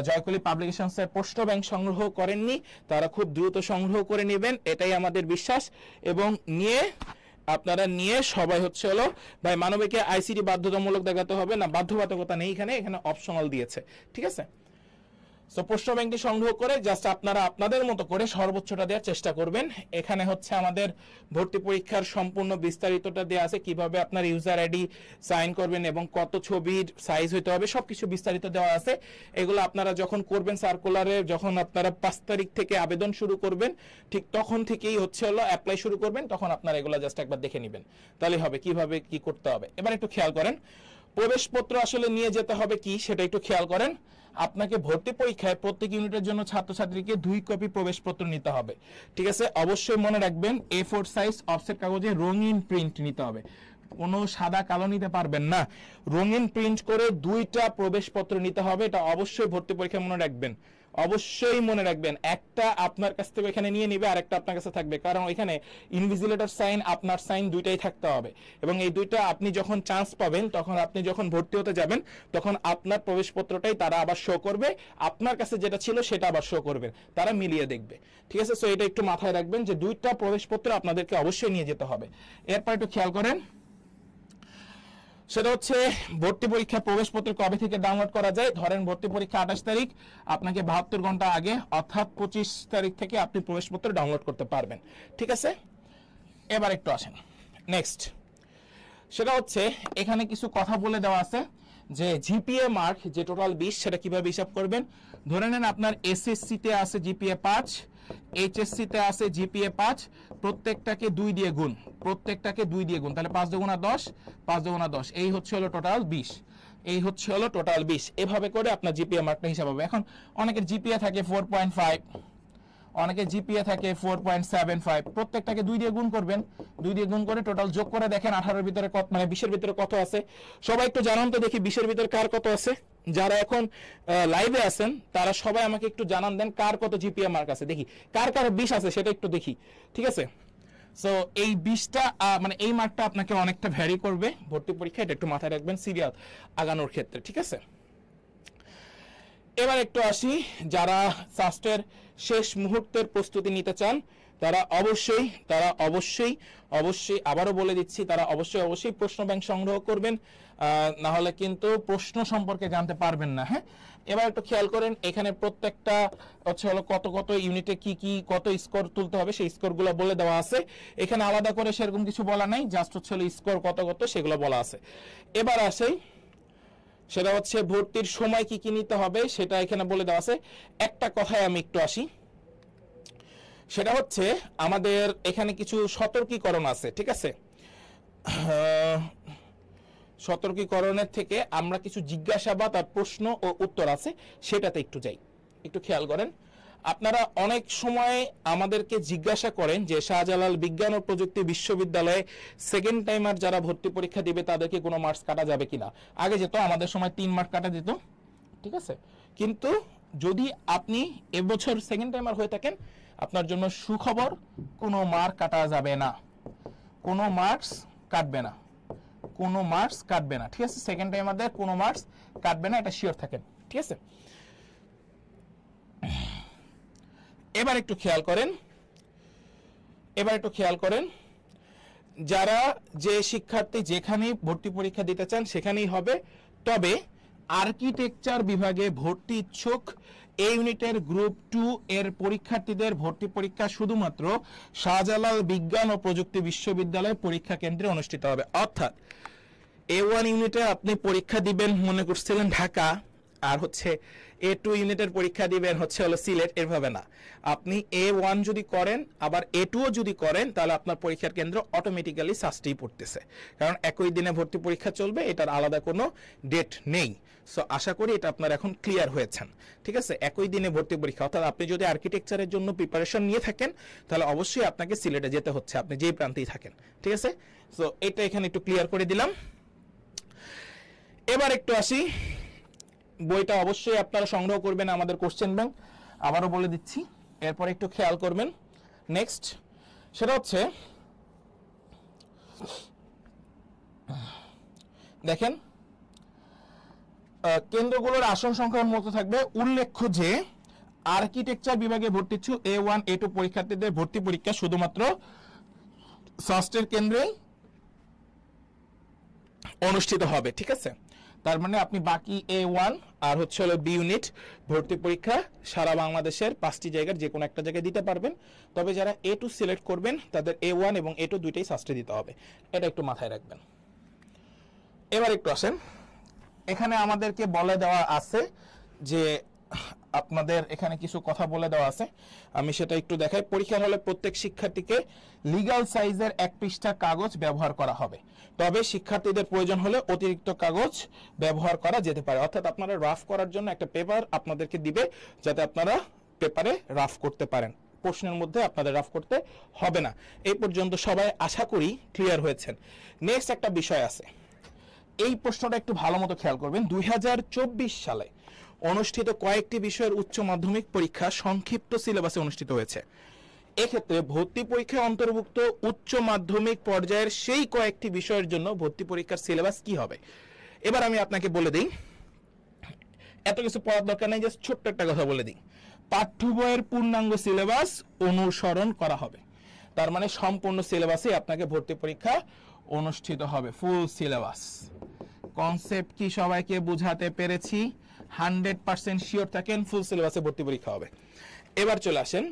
জয়কলি পাবলিকেশনসের প্রশ্ন ব্যাংক সংগ্রহ করেননি তারা খুব দ্রুত সংগ্রহ করে নেবেন, এটাই আমাদের বিশ্বাস। এবং আপনারা নিয়ে সবাই হচ্ছে হলো ভাই মানবিকে আইসিটি বাধ্যতামূলক দেখাতে হবে না, বাধ্যবাধকতা নেই, এখানে অপশনাল দিয়েছে, ঠিক আছে। সো প্রশ্ন ব্যাংকটি সংগ্রহ করে জাস্ট আপনারা আপনাদের মতো করে সর্বোচ্চটা দেওয়ার চেষ্টা করবেন। এখানে হচ্ছে আমাদের ভর্তি পরীক্ষার সম্পূর্ণ বিস্তারিতটা দেওয়া আছে, কিভাবে আপনার ইউজার আইডি সাইন করবেন এবং কত ছবির সাইজ হইতে হবে সবকিছু বিস্তারিত দেওয়া আছে। এগুলো আপনারা যখন করবেন সার্কুলারে, যখন আপনারা 5 তারিখ থেকে আবেদন শুরু করবেন ঠিক তখন থেকেই হচ্ছে হলো অ্যাপ্লাই শুরু করবেন, তখন আপনারা এগুলো জাস্ট একবার দেখে নেবেন, তাহলে হবে কিভাবে কি করতে হবে। এবার একটু খেয়াল করেন, প্রবেশপত্র আসলে নিয়ে যেতে হবে কি সেটা একটু খেয়াল করেন। আপনাকে ভর্তি পরীক্ষায় প্রত্যেক ইউনিটের জন্য ছাত্রছাত্রীকে 2 কপি প্রবেশপত্র নিতে হবে, ঠিক আছে। অবশ্যই মনে রাখবেন A4 সাইজ অফসেট কাগজে রঙিন প্রিন্ট নিতে হবে, কোনো সাদা কালো নিতে পারবেন না, রঙিন প্রিন্ট করে 2টা প্রবেশপত্র নিতে হবে। এটা অবশ্যই ভর্তি পরীক্ষায় মনে রাখবেন, অবশ্যই মনে রাখবেন। একটা আপনার কাছ থেকে এখানে নিয়ে নেবে, আরেকটা আপনার কাছে থাকবে, কারণ এখানে ইনভিজিলেটর সাইন আপনার সাইন দুইটাই থাকতে হবে। এবং এই দুইটা আপনি যখন চান্স পাবেন, তখন আপনি যখন ভর্তি হতে যাবেন তখন আপনার প্রবেশপত্রটাই তারা আবার শো করবে, আপনার কাছে যেটা ছিল সেটা আবার শো করবে, তারা মিলিয়ে দেখবে, ঠিক আছে। সো এটা একটু মাথায় রাখবেন যে 2টা প্রবেশপত্র আপনাদেরকে অবশ্যই নিয়ে যেতে হবে। এরপর একটু খেয়াল করেন, সেটা হচ্ছে ভর্তি পরীক্ষা প্রবেশপত্র কবে থেকে ডাউনলোড করা যায়। ধরেন ভর্তি পরীক্ষা 28 তারিখ, আপনাকে 72 ঘন্টা আগে অর্থাৎ 25 তারিখ থেকে আপনি প্রবেশপত্র ডাউনলোড করতে পারবেন, ঠিক আছে। এবার একটু আসেন নেক্সট, সেটা হচ্ছে এখানে কিছু কথা বলে দেওয়া আছে যে জিপিএ মার্ক যে টোটাল 20 সেটা কিভাবে হিসাব করবেন। ধরে নেন আপনার এসএসসি তে আছে জিপিএ 5, এইচএসসি তে আছে জিপিএ 5, প্রত্যেকটাকে 2 দিয়ে গুণ, তাহলে 5 দুগুণা 10, 5 দুগুণা 10, এই হচ্ছে হলো টোটাল 20, এভাবে করে আপনার জিপিএ মার্কটা হিসাব হবে। এখন অনেকের জিপিএ থাকে 4.5, অনেকে জিপিএ থাকে 4.75, প্রত্যেকটাকে 2 দিয়ে গুণ করবেন, 2 দিয়ে গুণ করে টোটাল যোগ করে দেখেন 18 এর ভিতরে কত, মানে 20 এর ভিতরে কত আছে। সবাই একটু জানান তো দেখি 20 এর ভিতরে কার কত আছে। যারা এখন লাইভে আছেন তারা সবাই আমাকে একটু জানান দেন কার কত জিপিএ মার্ক আছে, দেখি কার 20 আছে সেটা একটু দেখি, ঠিক আছে। সো এই 20টা মানে এই মার্কটা আপনাকে অনেকটা ভ্যারি করবে ভর্তি পরীক্ষায়, এটা একটু মাথায় রাখবেন সিরিয়াল আগানোর ক্ষেত্রে, ঠিক আছে। এবার একটু আসি, যারা সাস্টের শেষ মুহূর্তের প্রস্তুতি নিতে চান তারা অবশ্যই আবারও বলে দিচ্ছি, তারা অবশ্যই প্রশ্ন ব্যাংক সংগ্রহ করবেন, না হলে কিন্তু প্রশ্ন সম্পর্কে জানতে পারবেন না। হ্যাঁ, এবার একটু খেয়াল করেন, এখানে প্রত্যেকটা হচ্ছে হলো কত ইউনিটে কি কত স্কোর তুলতে হবে সেই স্কোরগুলো বলে দেওয়া আছে। এখানে আলাদা করে সেরকম কিছু বলা নাই, জাস্ট হচ্ছে হলো স্কোর কত সেগুলো বলা আছে। এবার আসে, সেটা হচ্ছে ভর্তির সময় কি নিতে হবে সেটা এখানে বলে দেওয়া আছে। একটা কথায় আমি একটু আসি, সেটা হচ্ছে আমাদের এখানে কিছু সতর্কীকরণ আছে, ঠিক আছে। সতর্কীকরণের থেকে আমরা কিছু জিজ্ঞাসাবাদ আর প্রশ্ন ও উত্তর আছে সেটাতে একটু যাই, একটু খেয়াল করেন। আপনারা অনেক সময় আমাদেরকে জিজ্ঞাসা করেন যে শাহজালাল বিজ্ঞান ও প্রযুক্তি বিশ্ববিদ্যালয়ে সেকেন্ড টাইমার যারা ভর্তি পরীক্ষা দিবে তাদেরকে কোনো মার্কস কাটা যাবে কিনা। আগে যেত আমাদের সময় 3 মার্ক কাটা যেত, ঠিক আছে। কিন্তু যদি আপনি এবছর সেকেন্ড টাইমার হয়ে থাকেন আপনার জন্য সুখবর, কোনো মার্ক কাটা যাবে না, কোনো মার্কস কাটবে না, কোনো মার্কস কাটবে না, ঠিক আছে? সেকেন্ড টাইম আমাদের কোনো মার্কস কাটবে না, এটা শিওর থাকেন, ঠিক আছে? এবার একটু খেয়াল করেন, যারা যে শিক্ষার্থী যেখানেই ভর্তি পরীক্ষা দিতে চান সেখানেই হবে, তবে আর্কিটেকচার বিভাগে ভর্তি ইচ্ছুক এই ইউনিটের গ্রুপ 2 এর পরীক্ষার্থীদের ভর্তি পরীক্ষা শুধুমাত্র শাহজালাল বিজ্ঞান ও প্রযুক্তি বিশ্ববিদ্যালয় পরীক্ষা কেন্দ্রে অনুষ্ঠিত হবে। অর্থাৎ A1 ইউনিটে আপনি পরীক্ষা দিবেন মনে করছিলেন ঢাকা, আর হচ্ছে A2 ইউনিটের পরীক্ষা দিবেন হচ্ছে হলো সিলেট, এভাবে না। আপনি A1 যদি করেন আবার A2 ও যদি করেন তাহলে আপনার পরীক্ষার কেন্দ্র অটোমেটিক্যালি সাস্টেই পড়তেছে, কারণ একই দিনে ভর্তি পরীক্ষা চলবে, এটার আলাদা কোনো ডেট নেই। সো আশা করি এটা আপনার এখন ক্লিয়ার হয়েছেন, ঠিক আছে? একই দিনে ভর্তি পরীক্ষা, অর্থাৎ আপনি যদি আর্কিটেকচারের জন্য প্রিপারেশন নিয়ে থাকেন তাহলে অবশ্যই আপনাকে সিলেটে যেতে হচ্ছে, আপনি যেই প্রান্তেই থাকেন, ঠিক আছে? সো এটা এখানে একটু ক্লিয়ার করে দিলাম। এবার একটু আসি, বইটা অবশ্যই আপনারা সংগ্রহ করবেন আমাদের কোশ্চেন ব্যাংক, আবারও বলে দিচ্ছি, এরপর একটু খেয়াল করবেন। নেক্সট সেটা হচ্ছে দেখেন কেন্দ্রগুলোর আসন সংখ্যার মতো থাকবে। উল্লেখ্য যে আর্কিটেকচার বিভাগে ভর্তি ইচ্ছুক A1 A2 পরীক্ষার্থীদের ভর্তি পরীক্ষা শুধুমাত্র ষষ্ঠের কেন্দ্রে অনুষ্ঠিত হবে, ঠিক আছে? তার মানে আপনি বাকি A1 আর হচ্ছে হলো B ইউনিট ভর্তি পরীক্ষা সারা বাংলাদেশের 5টি জায়গার যে কোনো একটা জায়গায় দিতে পারবেন, তবে যারা A2 সিলেক্ট করবেন তাদের A1 এবং A2 দুইটাই ষষ্ঠে দিতে হবে, এটা একটু মাথায় রাখবেন। এবার একটু আসেন, এখানে আমাদেরকে বলে দেওয়া আছে যে আপনাদের এখানে কিছু কথা বলে দেওয়া আছে, আমি সেটা একটু দেখাই। পরীক্ষার হলে প্রত্যেক শিক্ষার্থীকে লিগ্যাল সাইজের 1 পৃষ্ঠা কাগজ ব্যবহার করা হবে, তবে শিক্ষার্থীদের প্রয়োজন হলে অতিরিক্ত কাগজ ব্যবহার করা যেতে পারে। অর্থাৎ আপনারা রাফ করার জন্য একটা পেপার আপনাদেরকে দিবে, যাতে আপনারা পেপারে রাফ করতে পারেন, প্রশ্নের মধ্যে আপনাদের রাফ করতে হবে না। এই পর্যন্ত সবাই আশা করি ক্লিয়ার হয়েছেন। নেক্সট একটা বিষয় আছে, এই প্রশ্নটা একটু ভালো মতো খেয়াল করবেন। 2024 সালে অনুষ্ঠিত কয়েকটি বিষয়ের উচ্চ মাধ্যমিক পরীক্ষা সংক্ষিপ্ত সিলেবাসে অনুষ্ঠিত হয়েছে। এক্ষেত্রে ভর্তি পরীক্ষায় অন্তর্ভুক্ত উচ্চ মাধ্যমিক পর্যায়ের সেই কয়েকটি বিষয়ের জন্য ভর্তি পরীক্ষার সিলেবাস কি হবে। এবার আমি আপনাকে বলে দিই, এত কিছু পড়ার দরকার নেই, জাস্ট ছোট্ট একটা কথা বলে দিই। পাঠ্য বইয়ের পূর্ণাঙ্গ সিলেবাস অনুসরণ করা হবে, তার মানে সম্পূর্ণ সিলেবাসে আপনাকে ভর্তি পরীক্ষা অনুষ্ঠিত হবে, ফুল সিলেবাস। কনসেপ্ট কি সবাইকে বুঝাতে পেরেছি? 100% শিওর থাকেন ফুল সিলেবাসে ভর্তি পরীক্ষা হবে। এবার চলে আসেন,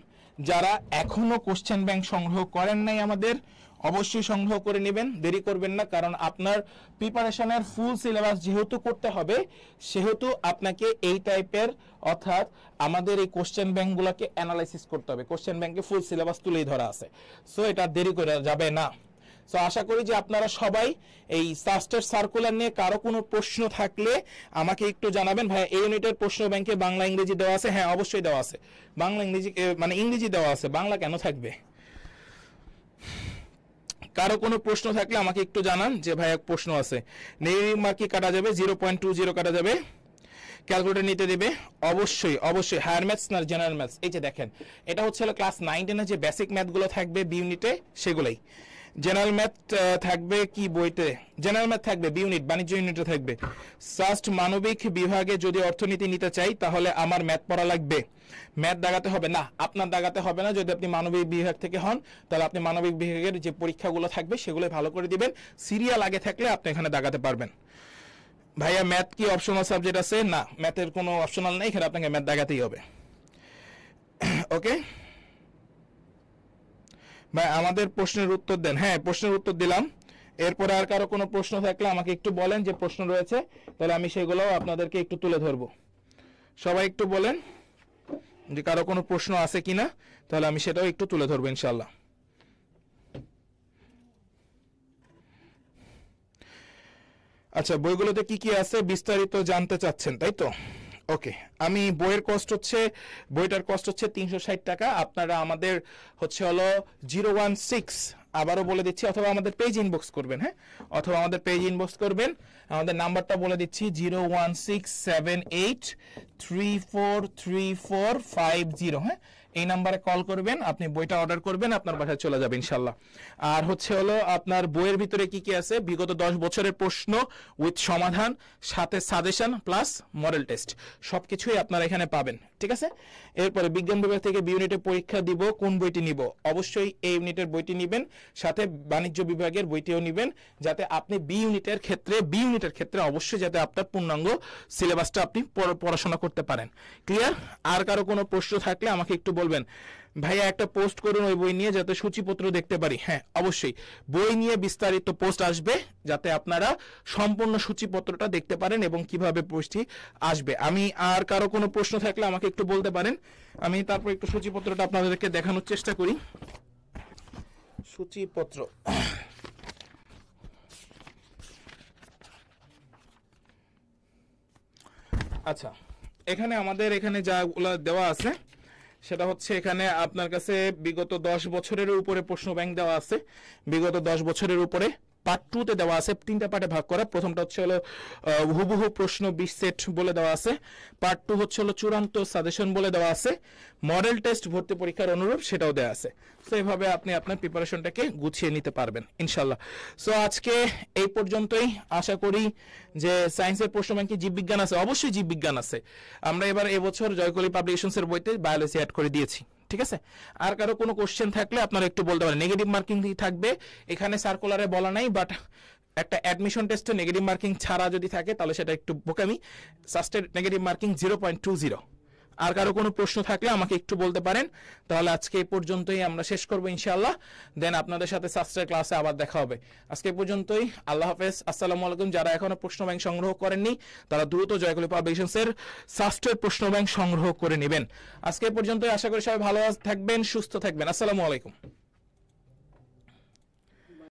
যারা এখনো কোশ্চেন ব্যাংক সংগ্রহ করেন নাই আমাদের, অবশ্যই সংগ্রহ করে নেবেন, দেরি করবেন না, কারণ আপনার প্রিপারেশনের ফুল সিলেবাস যেহেতু করতে হবে সেহেতু আপনাকে এই টাইপের অর্থাৎ আমাদের এই কোশ্চেন ব্যাংকগুলোকে অ্যানালাইসিস করতে হবে। কোশ্চেন ব্যাংকে ফুল সিলেবাস তুলেই ধরা আছে, সো এটা দেরি করে যাবে না। সো আশা করি যে আপনারা সবাই এই সাস্টের সার্কুলার নিয়ে কারো কোনো প্রশ্ন থাকলে আমাকে একটু জানাবেন। ভাই এই ইউনিটের প্রশ্ন ব্যাংকে বাংলা ইংরেজি দেওয়া আছে? হ্যাঁ অবশ্যই দেওয়া আছে, বাংলা ইংরেজি মানে ইংরেজি দেওয়া আছে, বাংলা কেন থাকবে? কারো কোনো প্রশ্ন থাকলে আমাকে একটু জানান যে ভাই এক প্রশ্ন আছে। নেগেটিভ মার্ক কি কাটা যাবে? 0.20 কাটা যাবে, ক্যালকুলেটর নিতে দেবে অবশ্যই অবশ্যই। হায়ার ম্যাথস না জেনারেল ম্যাথস? এই যে দেখেন, এটা হচ্ছে ক্লাস 9-10 যে বেসিক ম্যাথগুলো থাকবে বি ইউনিটে সেগুলোই। জেনারেল ম্যাথ থাকবে কি বইতে? জেনারেল ম্যাথ থাকবে বি ইউনিট, বাণিজ্য ইউনিটে থাকবে। সাস্ট মানবিক বিভাগে যদি অর্থনীতি নিতে চাই তাহলে আমার ম্যাথ পড়া লাগবে? ম্যাথ দাগাতে হবে না, আপনার দাগাতে হবে না। যদি আপনি মানবিক বিভাগ থেকে হন তাহলে আপনি মানবিক বিভাগের যে পরীক্ষাগুলো থাকবে সেগুলো ভালো করে দিবেন, সিরিয়াল আগে থাকলে আপনি এখানে দাগাতে পারবেন। ভাইয়া ম্যাথ কি অপশনাল সাবজেক্ট আছে? না, ম্যাথের কোনো অপশনাল নেই, এখানে আপনাকে ম্যাথ দাগাতেই হবে। ওকে ভাই, আমাদের প্রশ্নের উত্তর দেন। হ্যাঁ প্রশ্নের উত্তর দিলাম। এরপরে আর কারো কোনো প্রশ্ন থাকলে আমাকে একটু বলেন যে প্রশ্ন রয়েছে, তাহলে আমি সেগুলো আপনাদেরকে একটু তুলে ধরবো। সবাই একটু বলেন যে কারো কোনো প্রশ্ন আছে কিনা, তাহলে আমি সেটাও একটু তুলে ধরবো ইনশাল্লাহ। আচ্ছা, বইগুলোতে কি কি আছে বিস্তারিত জানতে চাচ্ছেন তাই তো? ওকে, আমি বইটার কস্ট হচ্ছে 360 টাকা। আপনারা আমাদের হচ্ছে হলো 016, আবারও বলে দিচ্ছি, অথবা আমাদের পেজ ইনবক্স করবেন। হ্যাঁ, অথবা আমাদের পেজ ইনবক্স করবেন। আমাদের নাম্বারটা বলে দিচ্ছি 01678343450। হ্যাঁ, এই নাম্বারে কল করবেন, আপনি বইটা অর্ডার করবেন, আপনার বাসায় চলে যাবে ইনশাল্লাহ। আর হচ্ছে হলো আপনার বইয়ের ভিতরে কি কি আছে, বিগত 10 বছরের প্রশ্ন উইথ সমাধান, সাথে সাজেশন প্লাস মডেল টেস্ট, সবকিছুই আপনারা এখানে পাবেন, ঠিক আছে। এরপরে বিজ্ঞান বিভাগ থেকে বি ইউনিটে পরীক্ষা দিব, কোন বইটি নিব, অবশ্যই এই ইউনিটের বইটি নেবেন, সাথে বাণিজ্য বিভাগের বইটিও নেবেন, যাতে আপনি বি ইউনিটের ক্ষেত্রে অবশ্যই যাতে আপনার পূর্ণাঙ্গ সিলেবাসটা আপনি পড়াশোনা করতে পারেন। ক্লিয়ার? আর কারো কোনো প্রশ্ন থাকলে আমাকে একটু বলবেন, ভাইয়া একটা পোস্ট করুন ওই বই নিয়ে যাতে সূচিপত্র দেখতে পারি। হ্যাঁ, অবশ্যই বই নিয়ে বিস্তারিত পোস্ট আসবে, যাতে আপনারা সম্পূর্ণ সূচিপত্রটা দেখতে পারেন এবং কিভাবে পোস্টটি আসবে। আমি আর কারো কোনো প্রশ্ন থাকলে আমাকে একটু বলতে পারেন, আমি তারপর একটু সূচিপত্রটা আপনাদেরকে দেখানোর চেষ্টা করি। সূচিপত্র, আচ্ছা, এখানে আমাদের এখানে যাগুলো দেওয়া আছে সেটা হচ্ছে, এখানে আপনার কাছে বিগত 10 বছরের উপরে প্রশ্ন ব্যাংক দেওয়া আছে, বিগত 10 বছরের উপরে পার্ট 2 তে দেওয়া আছে, 3টা পার্টে ভাগ করা। প্রথমটা হচ্ছে হলো হুবহু প্রশ্ন 20 সেট বলে দেওয়া আছে, পার্ট 2 হচ্ছে হলো চূড়ান্ত সাজেশন বলে দেওয়া আছে, মডেল টেস্ট ভর্তি পরীক্ষার অনুরূপ সেটাও দেওয়া আছে। সো এইভাবে আপনি আপনার প্রিপারেশনটাকে গুছিয়ে নিতে পারবেন ইনশাল্লাহ। সো আজকে এই পর্যন্তই। আশা করি যে সায়েন্সের প্রশ্ন ব্যাংকে জীববিজ্ঞান আছে, অবশ্যই জীববিজ্ঞান আছে। আমরা এবার এবছর জয়কলি পাবলিকেশনসের বইতে বায়োলজি অ্যাড করে দিয়েছি, ঠিক আছে। আর কারো কোনো কোশ্চেন থাকলে আপনারা একটু বলতে পারেন। নেগেটিভ মার্কিং থাকবে, এখানে সার্কুলারে বলা নাই, বাট একটা অ্যাডমিশন টেস্টে নেগেটিভ মার্কিং ছাড়া যদি থাকে তাহলে সেটা একটু বোকামি। সাস্টের নেগেটিভ মার্কিং 0.20। আর কারো কোনো প্রশ্ন থাকলে আমাকে একটু বলতে পারেন। তাহলে আজকে এই পর্যন্তই আমরা শেষ করবো ইনশাআল্লাহ, দেন আপনাদের সাথে সাস্টের ক্লাসে আবার দেখা হবে। আজকে এই পর্যন্তই, আল্লাহ হাফেজ, আসসালামু আলাইকুম। যারা এখনো প্রশ্ন ব্যাংক সংগ্রহ করেননি তারা দ্রুত জয়কলি পাবলিকেশনসের সাস্টের প্রশ্ন ব্যাংক সংগ্রহ করে নেবেন। আজকে এই পর্যন্তই, আশা করি সবাই ভালো থাকবেন, সুস্থ থাকবেন। আসসালামু আলাইকুম।